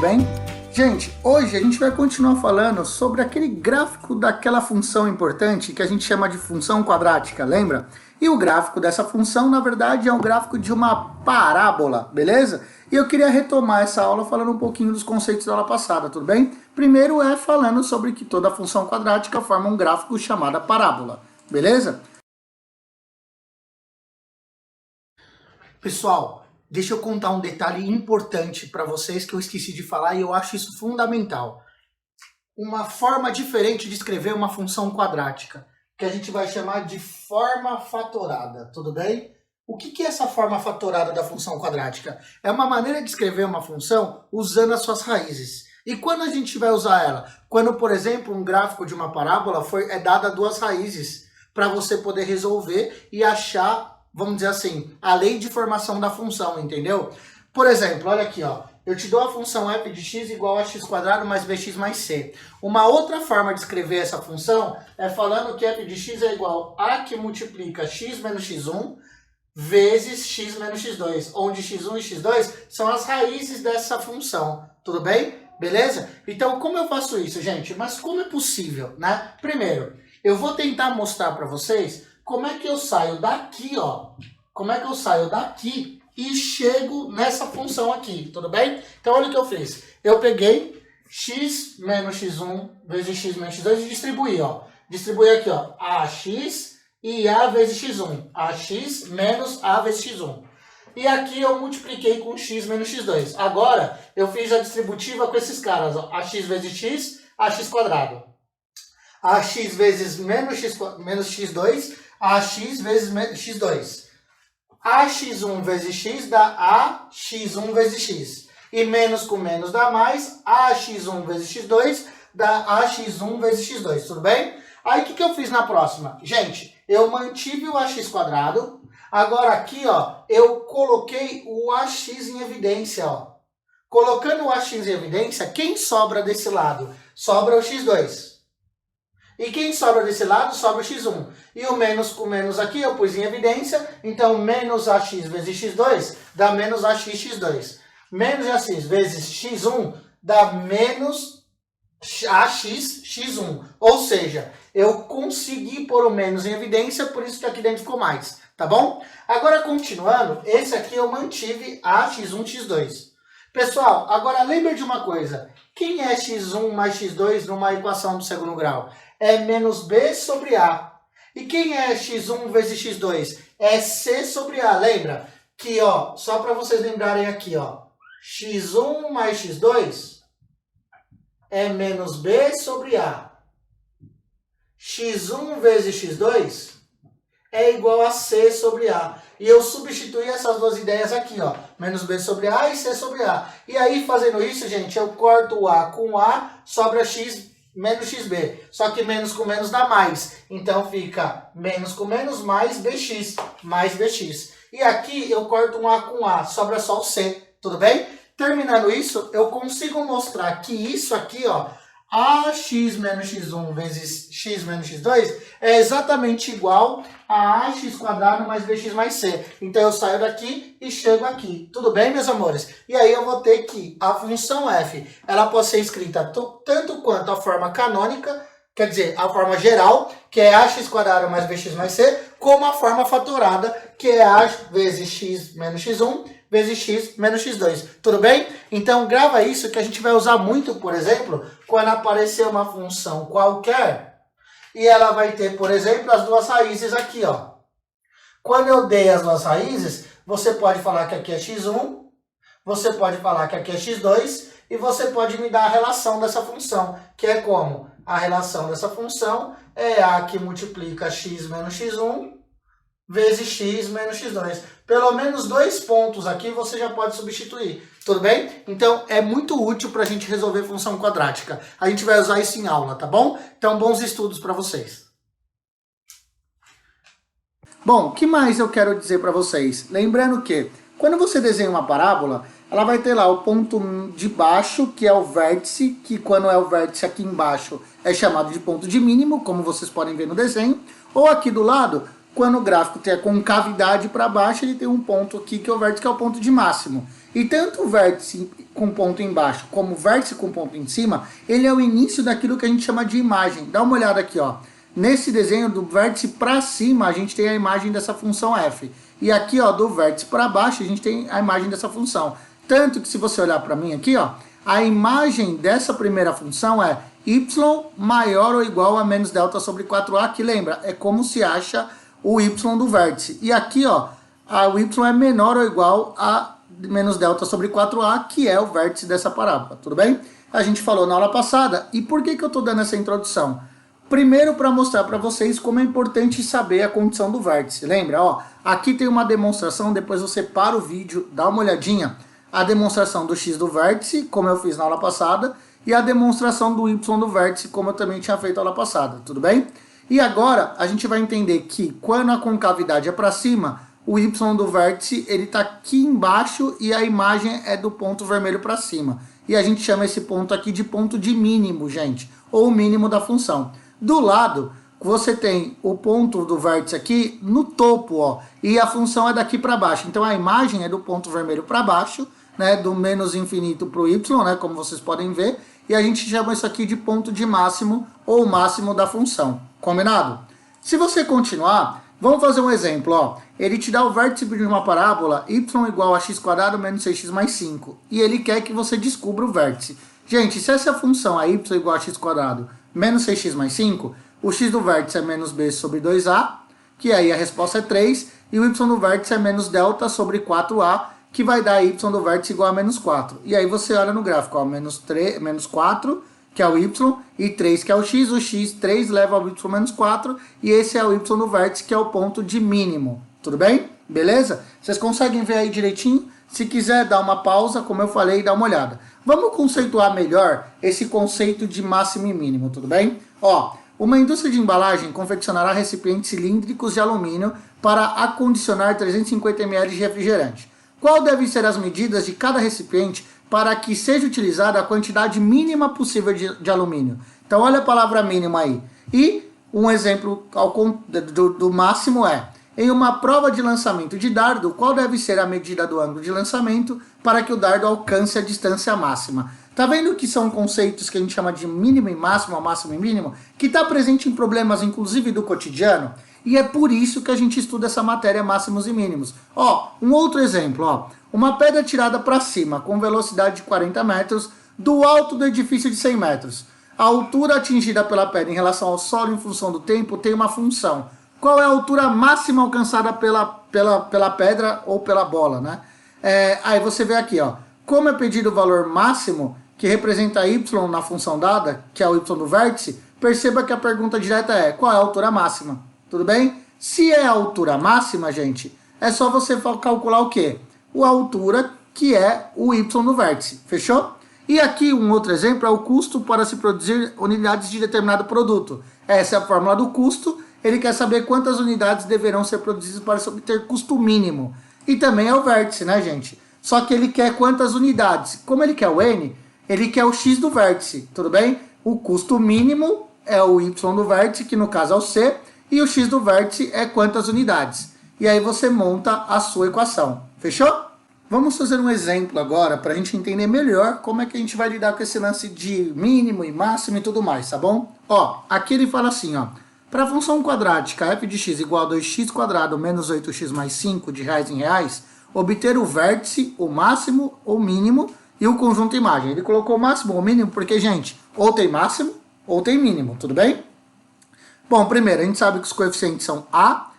bem? Gente, hoje a gente vai continuar falando sobre aquele gráfico daquela função importante que a gente chama de função quadrática, lembra? E o gráfico dessa função, na verdade, é um gráfico de uma parábola, beleza? E eu queria retomar essa aula falando um pouquinho dos conceitos da aula passada, tudo bem? Primeiro é falando sobre que toda função quadrática forma um gráfico chamado parábola, beleza? Pessoal, deixa eu contar um detalhe importante para vocês que eu esqueci de falar e eu acho isso fundamental. Uma forma diferente de escrever uma função quadrática, que a gente vai chamar de forma fatorada, tudo bem? O que é essa forma fatorada da função quadrática? É uma maneira de escrever uma função usando as suas raízes. E quando a gente vai usar ela? Quando, por exemplo, um gráfico de uma parábola é dada duas raízes para você poder resolver e achar, vamos dizer assim, a lei de formação da função, entendeu? Por exemplo, olha aqui, ó. Eu te dou a função f de x igual a x² mais bx mais c. Uma outra forma de escrever essa função é falando que f de x é igual a que multiplica x menos x1 vezes x menos x2, onde x1 e x2 são as raízes dessa função. Tudo bem? Beleza? Então, como eu faço isso, gente? Mas como é possível, né? Primeiro, eu vou tentar mostrar para vocês como é que eu saio daqui, ó. Como é que eu saio daqui e chego nessa função aqui, tudo bem? Então, olha o que eu fiz. Eu peguei x menos x1 vezes x menos x2 e distribuí, ó. Distribuí aqui, ó, ax e a vezes x1. Ax menos a vezes x1. E aqui eu multipliquei com x menos x2. Agora, eu fiz a distributiva com esses caras, ó. Ax vezes x, ax². Ax vezes menos x2, ax vezes x2. Ax1 vezes x dá ax1 vezes x. E menos com menos dá mais, ax1 vezes x2 dá ax1 vezes x2, tudo bem? Aí o que eu fiz na próxima? Gente, eu mantive o ax², agora aqui, ó, eu coloquei o ax em evidência, ó. Colocando o ax em evidência, quem sobra desse lado? Sobra o x2. E quem sobra desse lado, sobra o x1. E o menos com menos aqui eu pus em evidência, então menos ax vezes x2 dá menos ax x2. Menos ax vezes x1 dá menos ax x1. Ou seja, eu consegui pôr o menos em evidência, por isso que aqui dentro ficou mais, tá bom? Agora, continuando, esse aqui eu mantive ax1, x2. Pessoal, agora lembra de uma coisa. Quem é x1 mais x2 numa equação do segundo grau? É menos b sobre a. E quem é x1 vezes x2? É c sobre a. Lembra? Que, ó, só para vocês lembrarem aqui, ó. x1 mais x2 é menos b sobre a. x1 vezes x2 é igual a c sobre a. E eu substituí essas duas ideias aqui, ó. Menos b sobre a e c sobre a. E aí, fazendo isso, gente, eu corto o a com a, sobra x menos xb. Só que menos com menos dá mais. Então, fica menos com menos mais bx. Mais bx. E aqui, eu corto um a com a, sobra só o c. Tudo bem? Terminando isso, eu consigo mostrar que isso aqui, ó, ax menos x1 vezes x menos x2 é exatamente igual a ax² mais bx mais c. Então, eu saio daqui e chego aqui. Tudo bem, meus amores? E aí, eu vou ter que a função f, ela pode ser escrita tanto quanto a forma canônica, quer dizer, a forma geral, que é ax² mais bx mais c, como a forma fatorada, que é a vezes x menos x1 vezes x menos x2. Tudo bem? Então, grava isso que a gente vai usar muito, por exemplo, quando aparecer uma função qualquer e ela vai ter, por exemplo, as duas raízes aqui, ó. Quando eu dei as duas raízes, você pode falar que aqui é x1, você pode falar que aqui é x2 e você pode me dar a relação dessa função, que é como? A relação dessa função é a que multiplica x menos x1 vezes x menos x2. Pelo menos 2 pontos aqui você já pode substituir. Tudo bem? Então, é muito útil para a gente resolver função quadrática. A gente vai usar isso em aula, tá bom? Então, bons estudos para vocês. Bom, o que mais eu quero dizer para vocês? Lembrando que, quando você desenha uma parábola, ela vai ter lá o ponto de baixo, que é o vértice, que quando é o vértice aqui embaixo é chamado de ponto de mínimo, como vocês podem ver no desenho. Ou aqui do lado, quando o gráfico tem a concavidade para baixo, ele tem um ponto aqui que é o vértice, que é o ponto de máximo. E tanto o vértice com ponto embaixo como o vértice com ponto em cima, ele é o início daquilo que a gente chama de imagem. Dá uma olhada aqui, ó. Nesse desenho do vértice para cima, a gente tem a imagem dessa função f. E aqui, ó, do vértice para baixo, a gente tem a imagem dessa função. Tanto que se você olhar para mim aqui, ó, a imagem dessa primeira função é y maior ou igual a menos delta sobre 4a, que lembra, é como se acha o y do vértice. E aqui, ó, o y é menor ou igual a menos delta sobre 4a, que é o vértice dessa parábola, tudo bem? A gente falou na aula passada. E por que eu estou dando essa introdução? Primeiro, para mostrar para vocês como é importante saber a condição do vértice. Lembra, ó, aqui tem uma demonstração, depois você para o vídeo, dá uma olhadinha, a demonstração do x do vértice, como eu fiz na aula passada, e a demonstração do y do vértice, como eu também tinha feito na aula passada, tudo bem? E agora, a gente vai entender que quando a concavidade é para cima, o y do vértice, ele está aqui embaixo e a imagem é do ponto vermelho para cima. E a gente chama esse ponto aqui de ponto de mínimo, gente, ou mínimo da função. Do lado, você tem o ponto do vértice aqui no topo, ó, e a função é daqui para baixo. Então a imagem é do ponto vermelho para baixo, né, do menos infinito para o y, né, como vocês podem ver, e a gente chama isso aqui de ponto de máximo ou máximo da função. Combinado? Se você continuar, vamos fazer um exemplo, ó. Ele te dá o vértice de uma parábola y igual a x² menos 6x mais 5, e ele quer que você descubra o vértice. Gente, se essa função é y igual a x² menos 6x mais 5, o x do vértice é menos b sobre 2a, que aí a resposta é 3, e o y do vértice é menos delta sobre 4a, que vai dar y do vértice igual a menos 4. E aí você olha no gráfico, ó, menos 4, que é o y, e 3, que é o x 3 leva ao y menos 4, e esse é o y do vértice, que é o ponto de mínimo. Tudo bem? Beleza? Vocês conseguem ver aí direitinho? Se quiser dar uma pausa, como eu falei, dá uma olhada. Vamos conceituar melhor esse conceito de máximo e mínimo, tudo bem? Ó, uma indústria de embalagem confeccionará recipientes cilíndricos de alumínio para acondicionar 350 ml de refrigerante. Qual devem ser as medidas de cada recipiente para que seja utilizada a quantidade mínima possível de alumínio? Então olha a palavra mínima aí. E um exemplo do máximo é: em uma prova de lançamento de dardo, qual deve ser a medida do ângulo de lançamento para que o dardo alcance a distância máxima? Tá vendo que são conceitos que a gente chama de mínimo e máximo, máximo e mínimo, que está presente em problemas inclusive do cotidiano? E é por isso que a gente estuda essa matéria máximos e mínimos. Ó, um outro exemplo, ó. Uma pedra tirada para cima com velocidade de 40 metros do alto do edifício de 100 metros. A altura atingida pela pedra em relação ao solo em função do tempo tem uma função. Qual é a altura máxima alcançada pela pedra ou pela bola, né? Aí você vê aqui, ó. Como é pedido o valor máximo, que representa y na função dada, que é o y do vértice, perceba que a pergunta direta é: qual é a altura máxima? Tudo bem? Se é a altura máxima, gente, é só você calcular o quê? A altura, que é o y do vértice. Fechou? E aqui um outro exemplo é o custo para se produzir unidades de determinado produto. Essa é a fórmula do custo. Ele quer saber quantas unidades deverão ser produzidas para se obter custo mínimo. E também é o vértice, né, gente? Só que ele quer quantas unidades. Como ele quer o n, ele quer o x do vértice, tudo bem? O custo mínimo é o y do vértice, que no caso é o c, e o x do vértice é quantas unidades. E aí você monta a sua equação. Fechou? Vamos fazer um exemplo agora para a gente entender melhor como é que a gente vai lidar com esse lance de mínimo e máximo e tudo mais, tá bom? Ó, aqui ele fala assim, ó. Para a função quadrática f de x igual a 2x² menos 8x mais 5 de reais em reais, obter o vértice, o máximo, o mínimo e o conjunto imagem. Ele colocou o máximo ou mínimo porque, gente, ou tem máximo ou tem mínimo, tudo bem? Bom, primeiro, a gente sabe que os coeficientes são a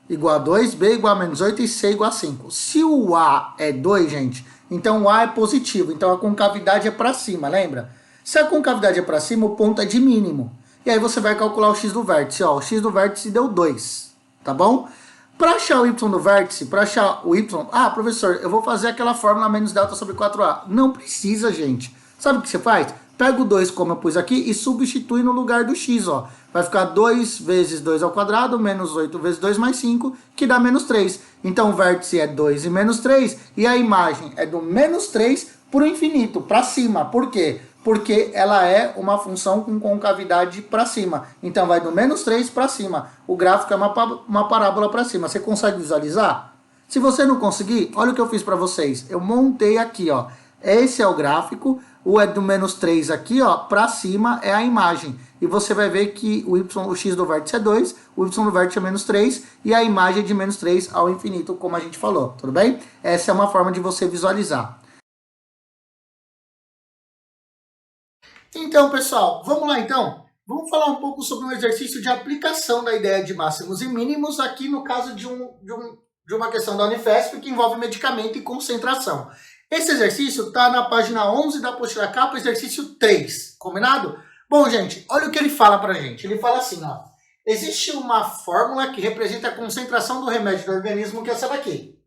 igual a 2, b igual a menos 8 e c igual a 5. Se o a é 2, gente, então o a é positivo, então a concavidade é para cima, lembra? Se a concavidade é para cima, o ponto é de mínimo. E aí você vai calcular o x do vértice, ó, o x do vértice deu 2, tá bom? Para achar o y do vértice, para achar o y... Ah, professor, eu vou fazer aquela fórmula menos delta sobre 4a. Não precisa, gente. Sabe o que você faz? Pega o 2, como eu pus aqui, e substitui no lugar do x, ó. Vai ficar 2 vezes 2 ao quadrado, menos 8 vezes 2 mais 5, que dá menos 3. Então o vértice é 2 e menos 3, e a imagem é do menos 3 para o infinito, para cima. Por quê? porque ela é uma função com concavidade para cima. Então vai do menos 3 para cima. O gráfico é uma parábola para cima. Você consegue visualizar? Se você não conseguir, olha o que eu fiz para vocês. Eu montei aqui, ó. Esse é o gráfico, o é do menos 3 aqui, ó, para cima é a imagem. E você vai ver que o x do vértice é 2, o y do vértice é menos 3, e a imagem é de menos 3 ao infinito, como a gente falou, tudo bem? Essa é uma forma de você visualizar. Então, pessoal, vamos lá então? Vamos falar um pouco sobre um exercício de aplicação da ideia de máximos e mínimos, aqui no caso de uma questão da Unifesp, que envolve medicamento e concentração. Esse exercício está na página 11 da apostila capa, exercício 3, combinado? Bom, gente, olha o que ele fala pra gente. Ele fala assim, ó. Existe uma fórmula que representa a concentração do remédio do organismo, que é essa daqui.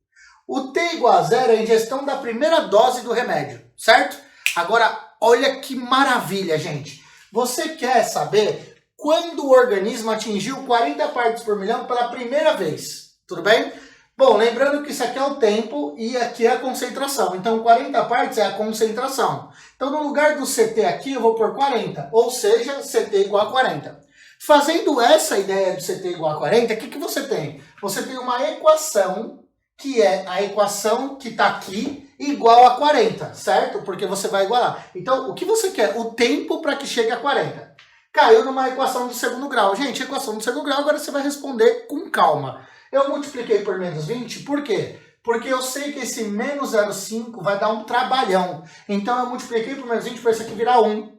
O T igual a zero é a ingestão da primeira dose do remédio, certo? Agora, olha que maravilha, gente. Você quer saber quando o organismo atingiu 40 partes por milhão pela primeira vez, tudo bem? Bom, lembrando que isso aqui é o tempo e aqui é a concentração. Então, 40 partes é a concentração. Então, no lugar do CT aqui, eu vou pôr 40. Ou seja, CT igual a 40. Fazendo essa ideia de CT igual a 40, o que você tem? Você tem uma equação, que é a equação que está aqui, igual a 40, certo? Porque você vai igualar. Então, o que você quer? O tempo para que chegue a 40. Caiu numa equação do segundo grau. Gente, equação do segundo grau, agora você vai responder com calma. Eu multipliquei por menos 20, por quê? Porque eu sei que esse menos 0,5 vai dar um trabalhão. Então eu multipliquei por menos 20 para isso aqui virar 1.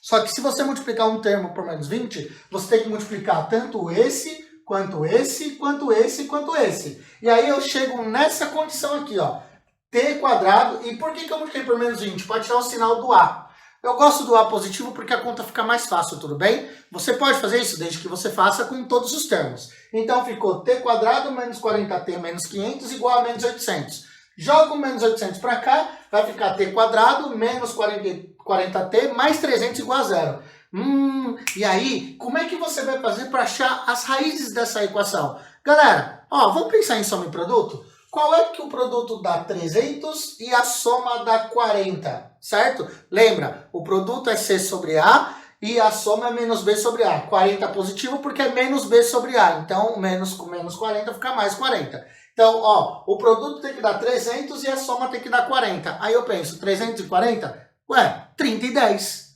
Só que se você multiplicar um termo por menos 20, você tem que multiplicar tanto esse, quanto esse, quanto esse, quanto esse. E aí eu chego nessa condição aqui, ó. T quadrado. E por que eu multipliquei por menos 20? Pode tirar o sinal do A. Eu gosto do A positivo porque a conta fica mais fácil, tudo bem? Você pode fazer isso desde que você faça com todos os termos. Então ficou t quadrado menos 40t menos 500 igual a menos 800. Joga o menos 800 para cá, vai ficar t quadrado menos 40t mais 300 igual a zero. E aí, como é que você vai fazer para achar as raízes dessa equação? Galera, ó, vamos pensar em soma e produto? Qual é que o produto dá 300 e a soma dá 40, certo? Lembra, o produto é C sobre A e a soma é menos B sobre A. 40 positivo porque é menos B sobre A. Então, menos com menos 40 fica mais 40. Então, ó, o produto tem que dar 300 e a soma tem que dar 40. Aí eu penso, 340? Ué, 30 e 10.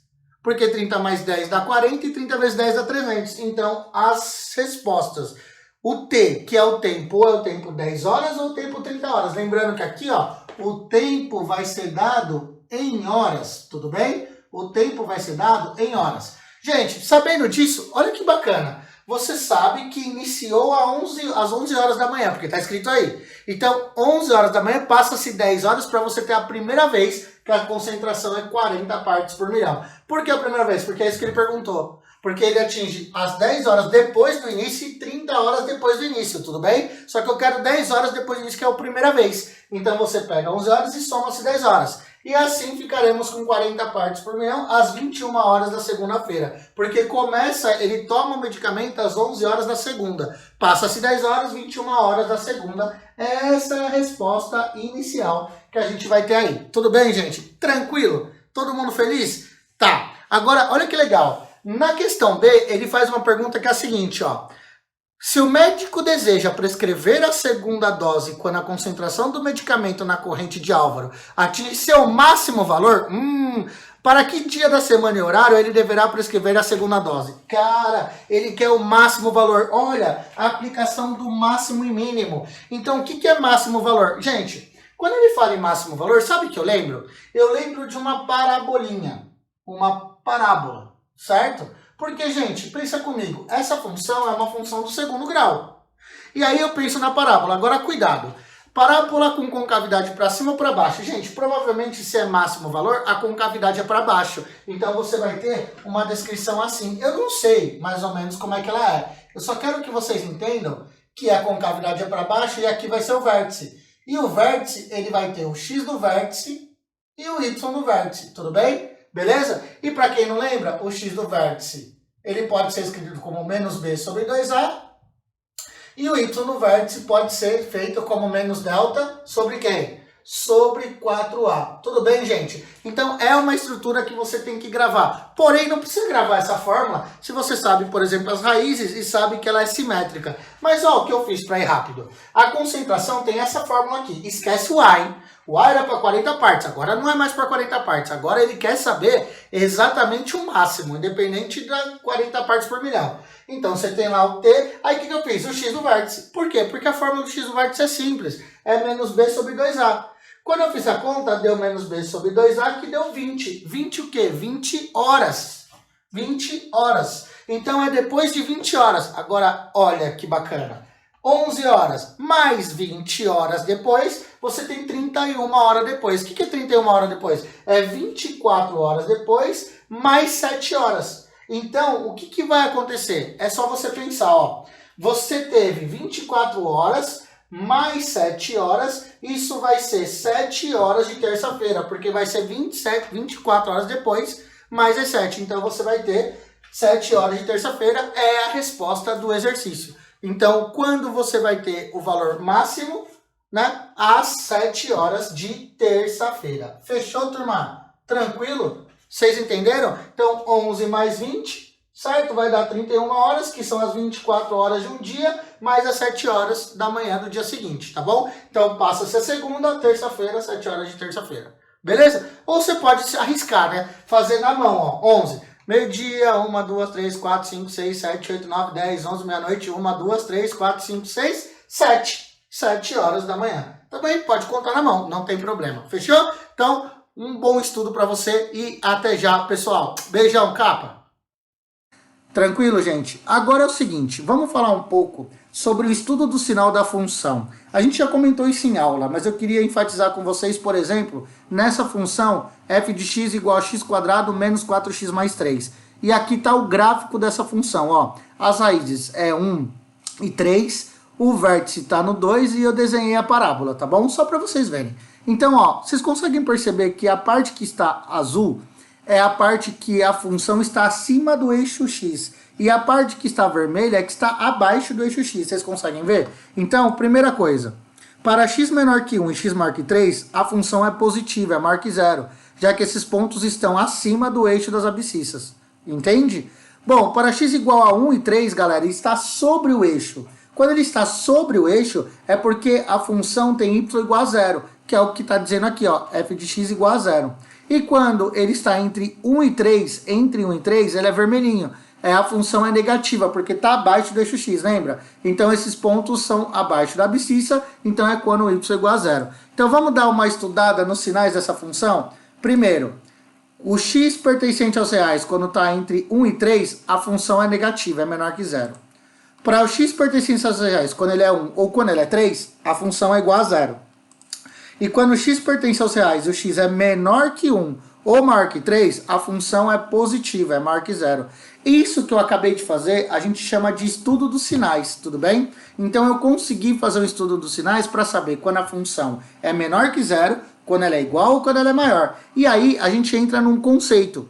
Porque 30 mais 10 dá 40 e 30 vezes 10 dá 300. Então, as respostas... O T, que é o tempo, ou é o tempo 10 horas ou o tempo 30 horas. Lembrando que aqui, ó, o tempo vai ser dado em horas, tudo bem? O tempo vai ser dado em horas. Gente, sabendo disso, olha que bacana. Você sabe que iniciou às 11 horas da manhã, porque está escrito aí. Então, 11 horas da manhã, passa-se 10 horas para você ter a primeira vez que a concentração é 40 partes por milhão. Por que a primeira vez? Porque é isso que ele perguntou. Porque ele atinge as 10 horas depois do início e 30 horas depois do início, tudo bem? Só que eu quero 10 horas depois do início, que é a primeira vez. Então você pega 11 horas e soma-se 10 horas. E assim ficaremos com 40 partes por milhão às 21 horas da segunda-feira. Porque ele toma o medicamento às 11 horas da segunda. Passa-se 10 horas, 21 horas da segunda. Essa é a resposta inicial que a gente vai ter aí. Tudo bem, gente? Tranquilo? Todo mundo feliz? Tá. Agora, olha que legal. Na questão B, ele faz uma pergunta que é a seguinte, ó. Se o médico deseja prescrever a segunda dose quando a concentração do medicamento na corrente de Álvaro atinge seu máximo valor, para que dia da semana e horário ele deverá prescrever a segunda dose? Cara, ele quer o máximo valor. Olha, a aplicação do máximo e mínimo. Então, o que é máximo valor? Gente, quando ele fala em máximo valor, sabe o que eu lembro? Eu lembro de uma parabolinha, uma parábola. Certo? Porque, gente, pensa comigo, essa função é uma função do segundo grau. E aí eu penso na parábola. Agora, cuidado. Parábola com concavidade para cima ou para baixo? Gente, provavelmente se é máximo valor, a concavidade é para baixo. Então você vai ter uma descrição assim. Eu não sei mais ou menos como é que ela é. Eu só quero que vocês entendam que a concavidade é para baixo e aqui vai ser o vértice. E o vértice, ele vai ter o x do vértice e o y do vértice. Tudo bem? Beleza? E para quem não lembra, o x do vértice, ele pode ser escrito como menos b sobre 2a. E o y do vértice pode ser feito como menos delta sobre quem? sobre 4A. Tudo bem, gente? Então, é uma estrutura que você tem que gravar. Porém, não precisa gravar essa fórmula se você sabe, por exemplo, as raízes e sabe que ela é simétrica. Mas, ó, o que eu fiz para ir rápido. A concentração tem essa fórmula aqui. Esquece o A, hein? O A era para 40 partes, agora não é mais para 40 partes. Agora ele quer saber exatamente o máximo, independente das 40 partes por milhão. Então, você tem lá o T, aí o que eu fiz? O X do vértice. Por quê? Porque a fórmula do X do vértice é simples. É menos B sobre 2A. Quando eu fiz a conta, deu menos B sobre 2A, que deu 20. 20 o quê? 20 horas. 20 horas. Então, é depois de 20 horas. Agora, olha que bacana. 11 horas mais 20 horas depois, você tem 31 horas depois. O que é 31 horas depois? É 24 horas depois, mais 7 horas. Então, o que vai acontecer? É só você pensar, ó. Você teve 24 horas mais 7 horas, isso vai ser 7 horas de terça-feira, porque vai ser 24 horas depois, mais as 7. Então, você vai ter 7 horas de terça-feira, é a resposta do exercício. Então, quando você vai ter o valor máximo, né? Às 7 horas de terça-feira. Fechou, turma? Tranquilo? Vocês entenderam? Então, 11 mais 20, certo? Vai dar 31 horas, que são as 24 horas de um dia, mais as 7 horas da manhã do dia seguinte, tá bom? Então, passa-se a segunda, terça-feira, 7 horas de terça-feira. Beleza? Ou você pode se arriscar, né? Fazer na mão, ó. 11. Meio-dia, 1, 2, 3, 4, 5, 6, 7, 8, 9, 10, 11, meia-noite, 1, 2, 3, 4, 5, 6, 7. 7 horas da manhã. Também pode contar na mão, não tem problema. Fechou? Então, um bom estudo para você e até já, pessoal. Beijão, capa. Tranquilo, gente? Agora é o seguinte, vamos falar um pouco sobre o estudo do sinal da função. A gente já comentou isso em aula, mas eu queria enfatizar com vocês, por exemplo, nessa função f de x igual a x² menos 4x mais 3. E aqui está o gráfico dessa função, ó. As raízes é 1 e 3, o vértice está no 2 e eu desenhei a parábola, tá bom? Só para vocês verem. Então, ó, vocês conseguem perceber que a parte que está azul é a parte que a função está acima do eixo x. E a parte que está vermelha é que está abaixo do eixo x. Vocês conseguem ver? Então, primeira coisa. Para x menor que 1 e x maior que 3, a função é positiva, é maior que 0. Já que esses pontos estão acima do eixo das abscissas. Entende? Bom, para x igual a 1 e 3, galera, está sobre o eixo. Quando ele está sobre o eixo, é porque a função tem y igual a 0. Que é o que está dizendo aqui, ó, f de x igual a 0. E quando ele está entre 1 e 3, entre 1 e 3, ele é vermelhinho. A função é negativa, porque está abaixo do eixo x, lembra? Então esses pontos são abaixo da abscissa, então é quando o y é igual a 0. Então vamos dar uma estudada nos sinais dessa função? Primeiro, o x pertencente aos reais, quando está entre 1 e 3, a função é negativa, é menor que 0. Para o x pertencente aos reais, quando ele é 1 ou quando ele é 3, a função é igual a 0. E quando o x pertence aos reais e o x é menor que 1 ou maior que 3, a função é positiva, é maior que 0. Isso que eu acabei de fazer, a gente chama de estudo dos sinais, tudo bem? Então eu consegui fazer um estudo dos sinais para saber quando a função é menor que 0, quando ela é igual ou quando ela é maior. E aí a gente entra num conceito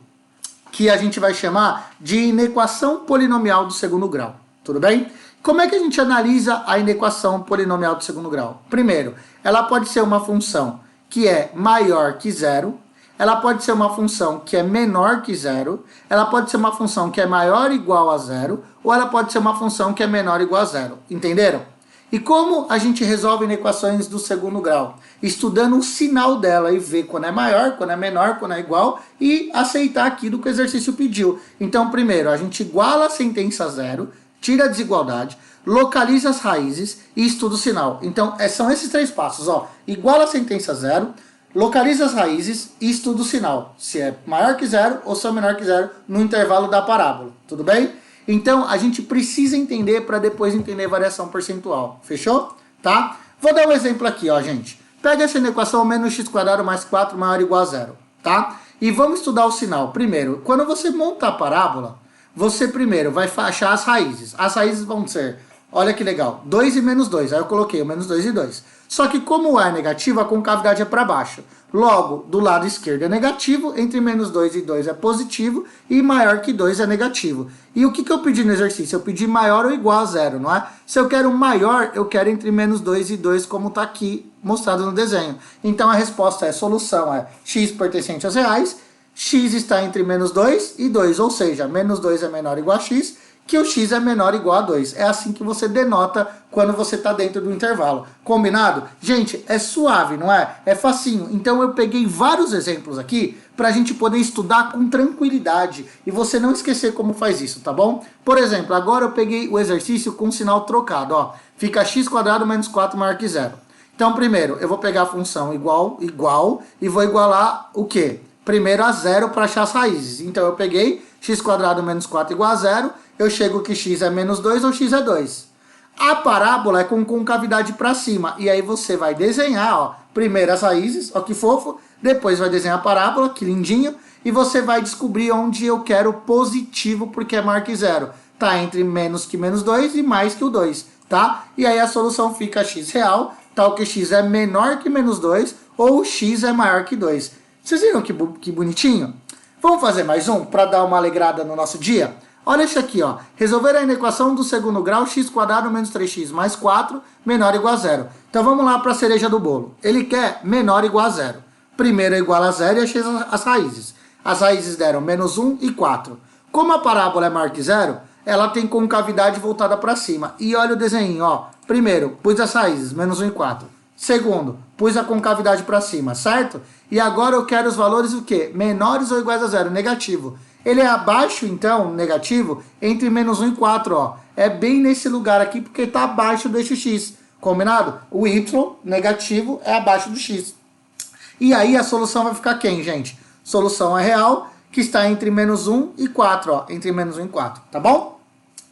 que a gente vai chamar de inequação polinomial do segundo grau, tudo bem? Como é que a gente analisa a inequação polinomial do segundo grau? Primeiro, ela pode ser uma função que é maior que 0, ela pode ser uma função que é menor que 0, ela pode ser uma função que é maior ou igual a 0, ou ela pode ser uma função que é menor ou igual a 0. Entenderam? E como a gente resolve inequações do segundo grau? Estudando o sinal dela e ver quando é maior, quando é menor, quando é igual e aceitar aquilo que o exercício pediu. Então, primeiro, a gente iguala a sentença a 0, tira a desigualdade, localiza as raízes e estuda o sinal. Então, são esses 3 passos, ó. Iguala a sentença a 0, localiza as raízes e estuda o sinal. Se é maior que 0 ou se é menor que 0 no intervalo da parábola. Tudo bem? Então, a gente precisa entender para depois entender variação percentual. Fechou? Tá? Vou dar um exemplo aqui, ó, gente. Pega essa equação menos x² mais 4 maior ou igual a 0. Tá? E vamos estudar o sinal. Primeiro, quando você monta a parábola, você primeiro vai achar as raízes. As raízes vão ser, olha que legal, 2 e menos 2. Aí eu coloquei o menos 2 e 2. Só que como A é negativo, a concavidade é para baixo. Logo, do lado esquerdo é negativo, entre menos 2 e 2 é positivo, e maior que 2 é negativo. E o que eu pedi no exercício? Eu pedi maior ou igual a zero, não é? Se eu quero maior, eu quero entre menos 2 e 2, como está aqui mostrado no desenho. Então a resposta solução é x pertencente aos reais, x está entre menos 2 e 2, ou seja, menos 2 é menor ou igual a x, que o x é menor ou igual a 2. É assim que você denota quando você está dentro do intervalo. Combinado? Gente, é suave, não é? É facinho. Então eu peguei vários exemplos aqui para a gente poder estudar com tranquilidade e você não esquecer como faz isso, tá bom? Por exemplo, agora eu peguei o exercício com sinal trocado, ó. Fica x² menos 4 maior que zero. Então, primeiro, eu vou pegar a função igual e vou igualar o quê? Primeiro a zero para achar as raízes. Então eu peguei x² menos 4 igual a zero, eu chego que x é menos 2 ou x é 2. A parábola é com concavidade para cima, e aí você vai desenhar, ó, primeiro as raízes, ó que fofo, depois vai desenhar a parábola, que lindinho, e você vai descobrir onde eu quero positivo, porque é maior que zero. Tá entre menos que menos 2 e mais que o 2, tá? E aí a solução fica x real, tal que x é menor que menos 2, ou x é maior que 2. Vocês viram que bonitinho? Vamos fazer mais um para dar uma alegrada no nosso dia? Olha isso aqui, ó. Resolver a equação do segundo grau, x² menos 3x mais 4 menor ou igual a zero. Então vamos lá para a cereja do bolo. Ele quer menor ou igual a zero. Primeiro é igual a zero e achei as raízes. As raízes deram menos 1 e 4. Como a parábola é maior que zero, ela tem concavidade voltada para cima. E olha o desenho, ó. Primeiro, pus as raízes, menos 1 e 4. Segundo, pus a concavidade para cima, certo? E agora eu quero os valores o quê? Menores ou iguais a zero, negativo. Ele é abaixo, então, negativo, entre menos 1 e 4, ó. É bem nesse lugar aqui, porque está abaixo do eixo x. Combinado? O y, negativo, é abaixo do x. E aí a solução vai ficar quem, gente? Solução é real, que está entre menos 1 e 4, ó. Entre menos 1 e 4, tá bom?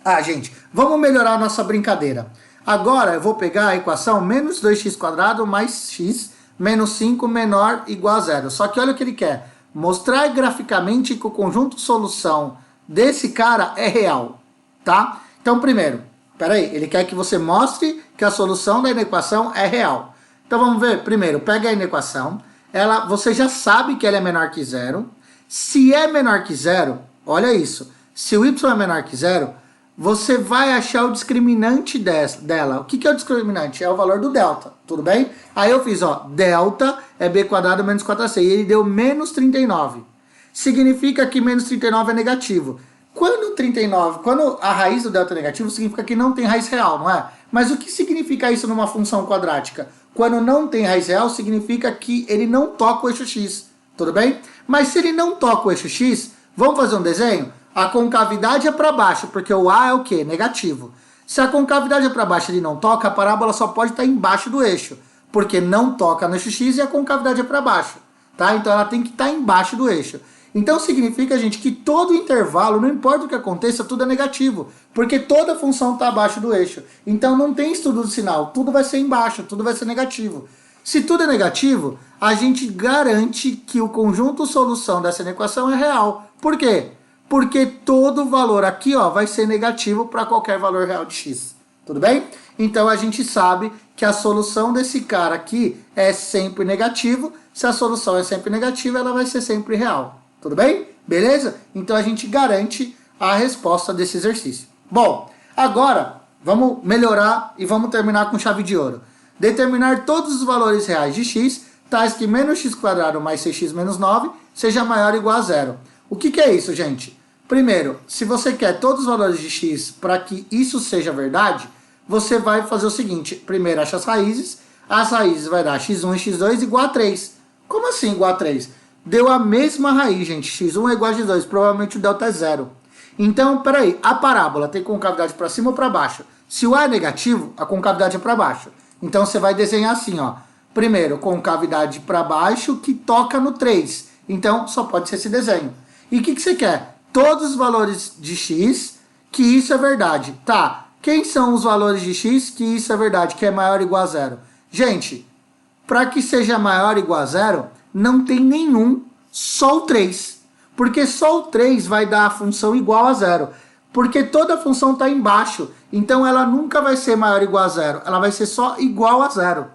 Ah, gente, vamos melhorar a nossa brincadeira. Agora eu vou pegar a equação menos 2x² mais x menos 5 menor ou igual a zero. Só que olha o que ele quer. Mostrar graficamente que o conjunto solução desse cara é real, tá? Então, primeiro, peraí, ele quer que você mostre que a solução da inequação é real. Então, vamos ver. Primeiro, pega a inequação. Você já sabe que ela é menor que zero. Se é menor que zero, olha isso. Se o y é menor que zero, você vai achar o discriminante dela. O que é o discriminante? É o valor do delta, tudo bem? Aí eu fiz, ó, delta é b² menos 4ac, e ele deu menos 39. Significa que menos 39 é negativo. Quando a raiz do delta é negativo, significa que não tem raiz real, não é? Mas o que significa isso numa função quadrática? Quando não tem raiz real, significa que ele não toca o eixo x, tudo bem? Mas se ele não toca o eixo x, vamos fazer um desenho? A concavidade é para baixo, porque o A é o quê? Negativo. Se a concavidade é para baixo e ele não toca, a parábola só pode estar embaixo do eixo, porque não toca no eixo x e a concavidade é para baixo, tá? Então ela tem que estar embaixo do eixo. Então significa, gente, que todo intervalo, não importa o que aconteça, tudo é negativo, porque toda função está abaixo do eixo. Então não tem estudo do sinal, tudo vai ser embaixo, tudo vai ser negativo. Se tudo é negativo, a gente garante que o conjunto solução dessa equação é real. Por quê? Porque todo valor aqui, ó, vai ser negativo para qualquer valor real de x. Tudo bem? Então a gente sabe que a solução desse cara aqui é sempre negativo. Se a solução é sempre negativa, ela vai ser sempre real. Tudo bem? Beleza? Então a gente garante a resposta desse exercício. Bom, agora vamos melhorar e vamos terminar com chave de ouro. Determinar todos os valores reais de x, tais que menos x² mais 6x menos 9 seja maior ou igual a zero. O que é isso, gente? Primeiro, se você quer todos os valores de x para que isso seja verdade, você vai fazer o seguinte. Primeiro, acha as raízes vai dar x1 e x2 igual a 3. Como assim igual a 3? Deu a mesma raiz, gente. x1 é igual a x2, provavelmente o delta é zero. Então, peraí, a parábola tem concavidade para cima ou para baixo? Se o A é negativo, a concavidade é para baixo. Então você vai desenhar assim, ó. Primeiro, concavidade para baixo que toca no 3. Então, só pode ser esse desenho. E o que você quer? Todos os valores de x, que isso é verdade. Tá, quem são os valores de x que isso é verdade, que é maior ou igual a zero? Gente, para que seja maior ou igual a zero, não tem nenhum, só o 3. Porque só o 3 vai dar a função igual a zero. Porque toda a função está embaixo. Então ela nunca vai ser maior ou igual a zero. Ela vai ser só igual a zero.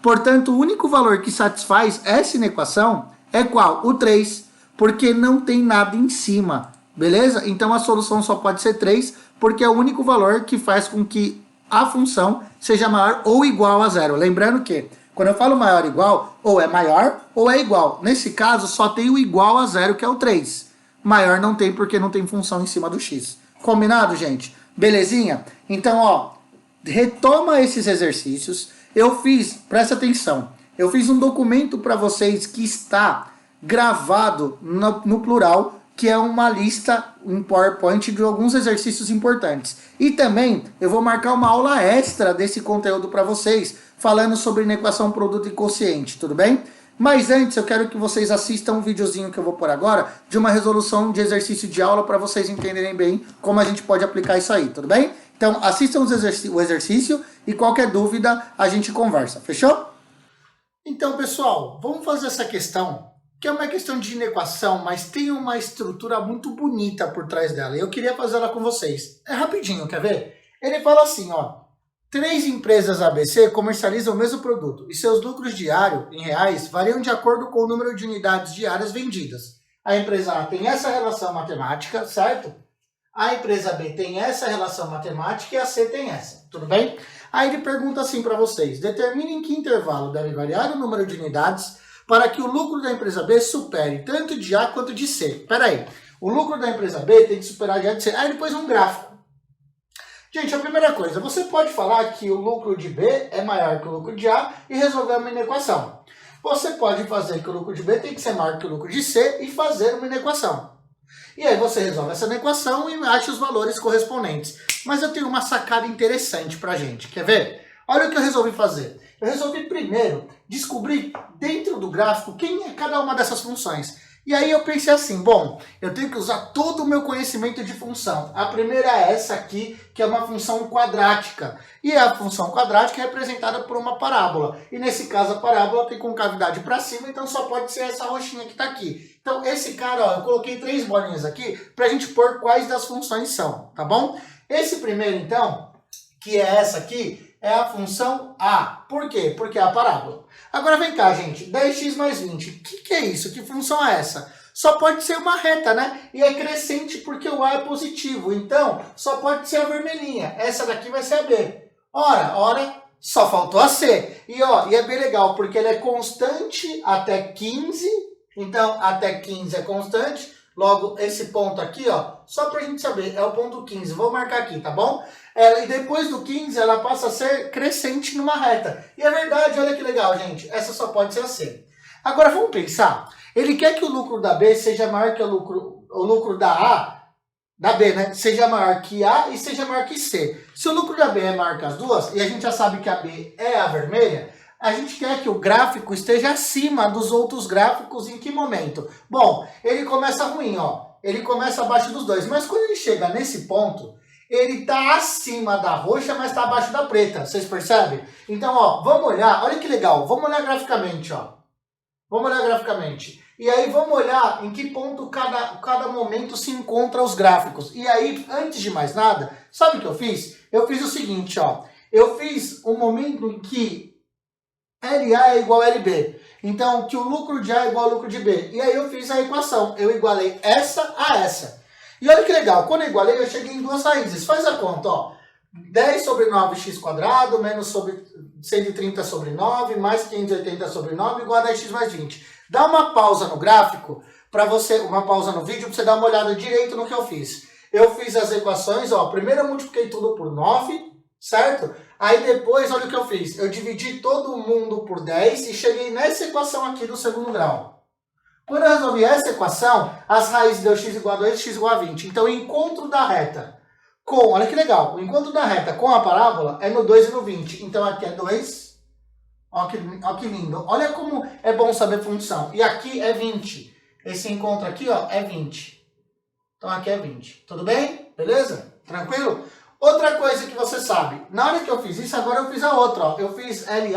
Portanto, o único valor que satisfaz essa inequação é qual? O 3, porque não tem nada em cima, beleza? Então a solução só pode ser 3, porque é o único valor que faz com que a função seja maior ou igual a zero. Lembrando que, quando eu falo maior ou igual, ou é maior ou é igual. Nesse caso, só tem o igual a zero, que é o 3. Maior não tem, porque não tem função em cima do x. Combinado, gente? Belezinha? Então, ó, retoma esses exercícios. Eu fiz, presta atenção, eu fiz um documento para vocês que está gravado no plural, que é uma lista em PowerPoint de alguns exercícios importantes. E também eu vou marcar uma aula extra desse conteúdo para vocês, falando sobre inequação produto e quociente, tudo bem? Mas antes eu quero que vocês assistam um videozinho que eu vou pôr agora, de uma resolução de exercício de aula, para vocês entenderem bem como a gente pode aplicar isso aí, tudo bem? Então assistam o exercício e qualquer dúvida a gente conversa, fechou? Então pessoal, vamos fazer essa questão, que é uma questão de inequação, mas tem uma estrutura muito bonita por trás dela. E eu queria fazer ela com vocês. É rapidinho, quer ver? Ele fala assim, ó. 3 empresas ABC comercializam o mesmo produto e seus lucros diários, em reais, variam de acordo com o número de unidades diárias vendidas. A empresa A tem essa relação matemática, certo? A empresa B tem essa relação matemática e a C tem essa, tudo bem? Aí ele pergunta assim para vocês, determine em que intervalo deve variar o número de unidades para que o lucro da empresa B supere tanto de A quanto de C. Espera aí, o lucro da empresa B tem que superar de A e de C. Aí ele pôs um gráfico. Gente, a primeira coisa, você pode falar que o lucro de B é maior que o lucro de A e resolver uma inequação. Você pode fazer que o lucro de B tem que ser maior que o lucro de C e fazer uma inequação. E aí você resolve essa inequação e acha os valores correspondentes. Mas eu tenho uma sacada interessante pra gente, quer ver? Olha o que eu resolvi fazer. Eu resolvi primeiro descobrir dentro do gráfico quem é cada uma dessas funções. E aí eu pensei assim, bom, eu tenho que usar todo o meu conhecimento de função. A primeira é essa aqui, que é uma função quadrática. E a função quadrática é representada por uma parábola. E nesse caso a parábola tem concavidade para cima, então só pode ser essa roxinha que está aqui. Então esse cara, ó, eu coloquei 3 bolinhas aqui para a gente pôr quais das funções são, tá bom? Esse primeiro então, que é essa aqui, é a função A. Por quê? Porque é a parábola. Agora vem cá, gente. 10x mais 20. O que é isso? Que função é essa? Só pode ser uma reta, né? E é crescente porque o A é positivo. Então, só pode ser a vermelhinha. Essa daqui vai ser a B. Ora, só faltou a C. E é bem legal, porque ela é constante até 15. Então, até 15 é constante. Logo, esse ponto aqui, ó, só pra gente saber, é o ponto 15. Vou marcar aqui, tá bom? E depois do 15, ela passa a ser crescente numa reta. E é verdade, olha que legal, gente. Essa só pode ser a C. Agora, vamos pensar. Ele quer que o lucro da B seja maior que o lucro da B, né? Seja maior que A e seja maior que C. Se o lucro da B é maior que as duas, e a gente já sabe que a B é a vermelha, a gente quer que o gráfico esteja acima dos outros gráficos em que momento? Bom, ele começa ruim, ó. Ele começa abaixo dos dois. Mas quando ele chega nesse ponto, ele está acima da roxa, mas está abaixo da preta. Vocês percebem? Então, ó, vamos olhar. Olha que legal. Vamos olhar graficamente, ó. Vamos olhar graficamente. E aí vamos olhar em que ponto cada momento se encontra os gráficos. E aí, antes de mais nada, sabe o que eu fiz? Eu fiz o seguinte, ó. Eu fiz um momento em que LA é igual a LB. Então, que o lucro de A é igual ao lucro de B. E aí eu fiz a equação. Eu igualei essa a essa. E olha que legal. Quando eu igualei, eu cheguei em duas raízes. Faz a conta, ó. 10 sobre 9x² menos sobre 130 sobre 9 mais 580 sobre 9 igual a 10x mais 20. Dá uma pausa no gráfico, uma pausa no vídeo, para você dar uma olhada direito no que eu fiz. Eu fiz as equações, ó. Primeiro eu multipliquei tudo por 9, certo? Aí depois, olha o que eu fiz. Eu dividi todo mundo por 10 e cheguei nessa equação aqui do segundo grau. Quando eu resolvi essa equação, as raízes deu x igual a 2 e x igual a 20. Então, o encontro da reta olha que legal, o encontro da reta com a parábola é no 2 e no 20. Então, aqui é 2. Ó que lindo. Olha como é bom saber função. E aqui é 20. Esse encontro aqui, ó, é 20. Então, aqui é 20. Tudo bem? Beleza? Tranquilo? Outra coisa que você sabe, na hora que eu fiz isso, agora eu fiz a outra, ó. Eu fiz LB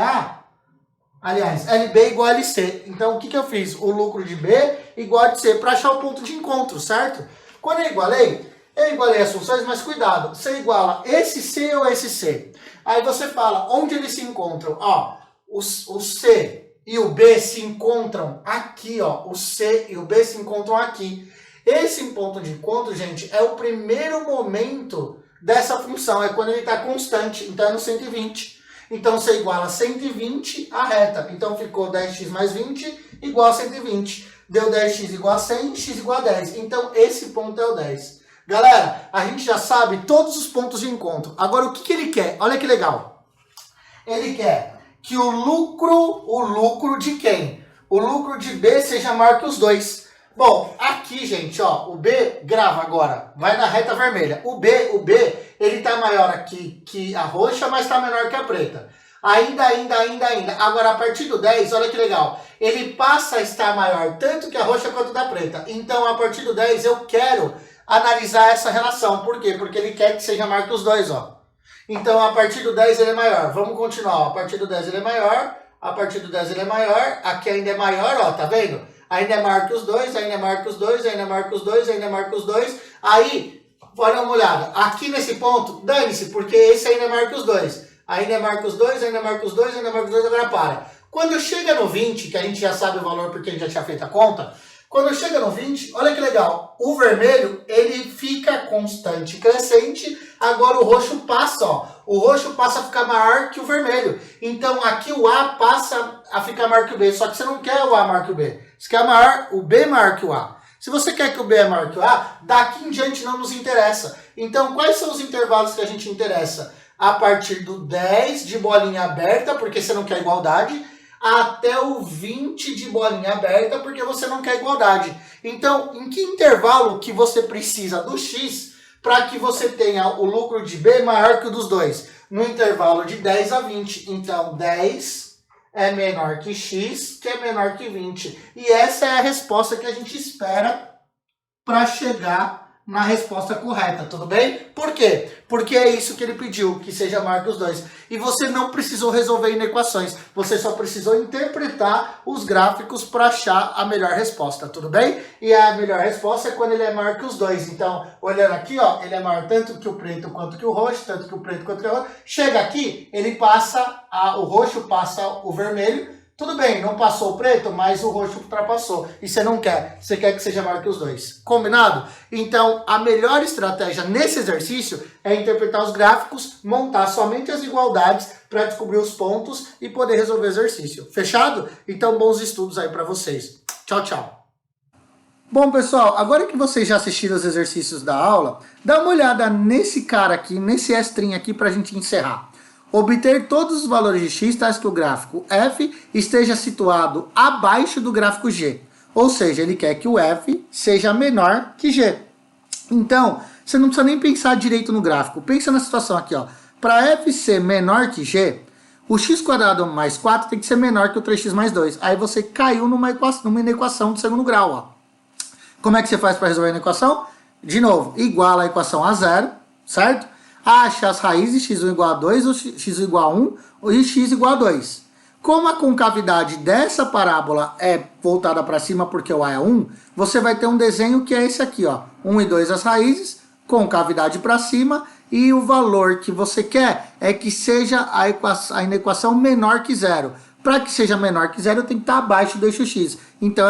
igual a LC. Então, o que eu fiz? O lucro de B igual a de C, para achar o ponto de encontro, certo? Quando eu igualei as funções, mas cuidado, você iguala esse C ou esse C. Aí você fala onde eles se encontram. Ó, o C e o B se encontram aqui, ó. O C e o B se encontram aqui. Esse ponto de encontro, gente, é o primeiro momento dessa função. É quando ele está constante, então é no 120. Então você iguala 120 à reta. Então ficou 10x mais 20 igual a 120. Deu 10x igual a 100, x igual a 10. Então esse ponto é o 10. Galera, a gente já sabe todos os pontos de encontro. Agora o que ele quer? Olha que legal. Ele quer que o lucro de quem? O lucro de B seja maior que os dois. Bom, aqui, gente, ó, o B grava agora, vai na reta vermelha. O B, ele tá maior aqui que a roxa, mas tá menor que a preta. Ainda. Agora, a partir do 10, olha que legal. Ele passa a estar maior tanto que a roxa quanto da preta. Então, a partir do 10, eu quero analisar essa relação. Por quê? Porque ele quer que seja maior que os dois, ó. Então, a partir do 10, ele é maior. Vamos continuar, ó. A partir do 10, ele é maior. A partir do 10, ele é maior. Aqui ainda é maior, ó, tá vendo? Ainda é maior que os dois, ainda é maior que os dois, ainda é maior que os dois, ainda é maior que os dois. Aí, olha uma olhada. Aqui nesse ponto, dane-se, porque esse ainda é maior que os dois. Ainda é maior que os dois, ainda é maior que os dois, ainda é maior que os dois, agora para. Quando chega no 20, que a gente já sabe o valor porque a gente já tinha feito a conta, quando chega no 20, olha que legal. O vermelho, ele fica constante, crescente. Agora o roxo passa, ó. O roxo passa a ficar maior que o vermelho. Então aqui o A passa a ficar maior que o B. Só que você não quer o A maior que o B. Você quer o B maior que o A. Se você quer que o B é maior que o A, daqui em diante não nos interessa. Então quais são os intervalos que a gente interessa? A partir do 10 de bolinha aberta, porque você não quer igualdade, até o 20 de bolinha aberta, porque você não quer igualdade. Então, em que intervalo que você precisa do X para que você tenha o lucro de B maior que o dos dois? No intervalo de 10 a 20. Então, 10 é menor que X, que é menor que 20. E essa é a resposta que a gente espera para chegar na resposta correta, tudo bem? Por quê? Porque é isso que ele pediu, que seja maior que os dois. E você não precisou resolver em equações, você só precisou interpretar os gráficos para achar a melhor resposta, tudo bem? E a melhor resposta é quando ele é maior que os dois. Então, olhando aqui, ó, ele é maior tanto que o preto quanto que o roxo, tanto que o preto quanto que o roxo. Chega aqui, ele passa, o roxo passa o vermelho. Tudo bem, não passou o preto, mas o roxo ultrapassou. E você não quer, você quer que seja maior que os dois. Combinado? Então, a melhor estratégia nesse exercício é interpretar os gráficos, montar somente as igualdades para descobrir os pontos e poder resolver o exercício. Fechado? Então, bons estudos aí para vocês. Tchau, tchau. Bom, pessoal, agora que vocês já assistiram os exercícios da aula, dá uma olhada nesse cara aqui, nesse extrinho aqui para a gente encerrar. Obter todos os valores de x tais que o gráfico f esteja situado abaixo do gráfico g. Ou seja, ele quer que o f seja menor que g. Então, você não precisa nem pensar direito no gráfico. Pensa na situação aqui, ó. Para f ser menor que g, o x² mais 4 tem que ser menor que o 3x mais 2. Aí você caiu numa inequação do segundo grau, ó. Como é que você faz para resolver a equação? De novo, iguala a equação a zero, certo? Acha as raízes x1 igual a 2, ou x1 igual a 1, e x igual a 2. Como a concavidade dessa parábola é voltada para cima porque o a é 1, você vai ter um desenho que é esse aqui, ó. 1 e 2 as raízes, concavidade para cima, e o valor que você quer é que seja a equação menor que zero. Para que seja menor que zero, tem que estar abaixo do eixo x. Então,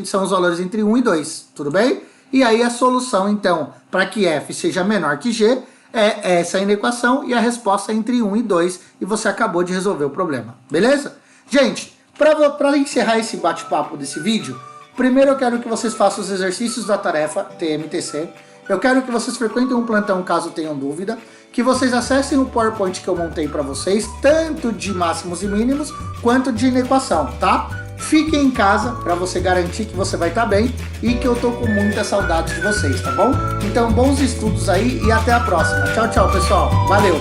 são os valores entre 1 e 2, tudo bem? E aí a solução, então, para que f seja menor que g, é essa inequação e a resposta é entre 1 e 2 e você acabou de resolver o problema, beleza? Gente, para encerrar esse bate-papo desse vídeo, primeiro eu quero que vocês façam os exercícios da tarefa TMTC, eu quero que vocês frequentem um plantão caso tenham dúvida, que vocês acessem o PowerPoint que eu montei para vocês, tanto de máximos e mínimos quanto de inequação, tá? Fiquem em casa para você garantir que você vai estar bem e que eu tô com muita saudade de vocês, tá bom? Então, bons estudos aí e até a próxima. Tchau, tchau, pessoal. Valeu!